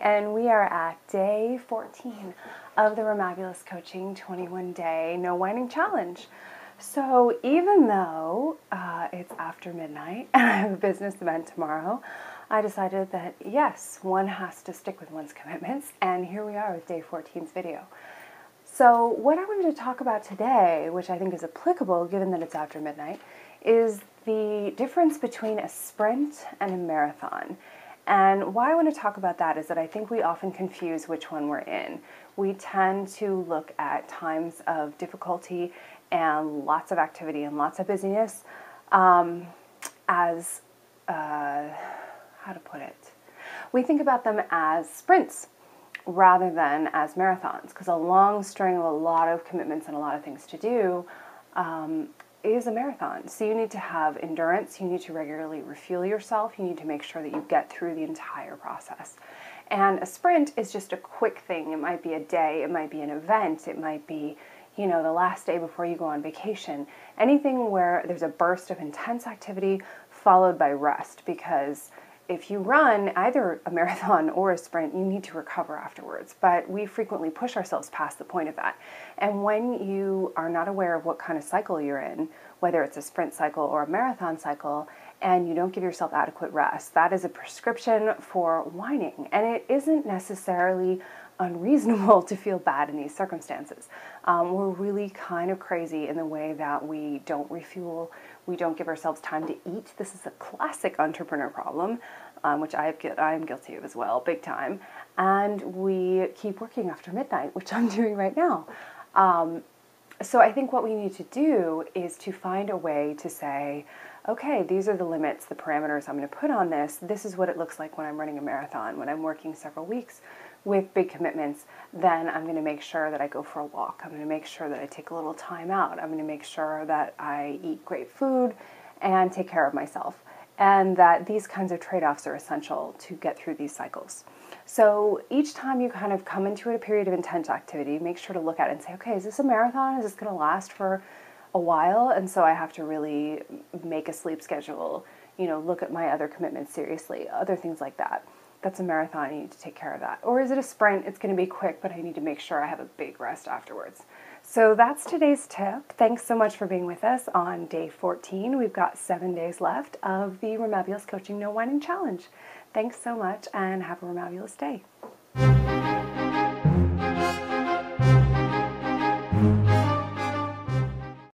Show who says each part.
Speaker 1: and we are at day 14 of the Remabulous Coaching 21-day No Whining Challenge. So even though it's after midnight and I have a business event tomorrow, I decided that yes, one has to stick with one's commitments, and here we are with day 14's video. So what I wanted to talk about today, which I think is applicable given that it's after midnight, is the difference between a sprint and a marathon. And why I want to talk about that is that I think we often confuse which one we're in. We tend to look at times of difficulty and lots of activity and lots of busyness as, how to put it? We think about them as sprints rather than as marathons, because a long string of a lot of commitments and a lot of things to do is a marathon. So you need to have endurance, you need to regularly refuel yourself, you need to make sure that you get through the entire process. And a sprint is just a quick thing. It might be a day, it might be an event, it might be, you know, the last day before you go on vacation. Anything where there's a burst of intense activity followed by rest, because if you run either a marathon or a sprint, you need to recover afterwards. But we frequently push ourselves past the point of that. And when you are not aware of what kind of cycle you're in, whether it's a sprint cycle or a marathon cycle, and you don't give yourself adequate rest, that is a prescription for whining. And it isn't necessarily unreasonable to feel bad in these circumstances. We're really kind of crazy in the way that we don't refuel, we don't give ourselves time to eat. This is a classic entrepreneur problem, which I'm guilty of as well, big time. And we keep working after midnight, which I'm doing right now. So I think what we need to do is to find a way to say, okay, these are the limits, the parameters I'm going to put on this. This is what it looks like when I'm running a marathon. When I'm working several weeks with big commitments, then I'm going to make sure that I go for a walk. I'm going to make sure that I take a little time out. I'm going to make sure that I eat great food and take care of myself. And that these kinds of trade-offs are essential to get through these cycles. So each time you kind of come into a period of intense activity, make sure to look at it and say, okay, is this a marathon? Is this going to last for a while? And so I have to really make a sleep schedule, you know, look at my other commitments seriously, other things like that. That's a marathon, I need to take care of that. Or is it a sprint? It's going to be quick, but I need to make sure I have a big rest afterwards. So that's today's tip. Thanks so much for being with us on day 14. We've got 7 days left of the Remabulous Coaching No Whining Challenge. Thanks so much and have a remabulous day.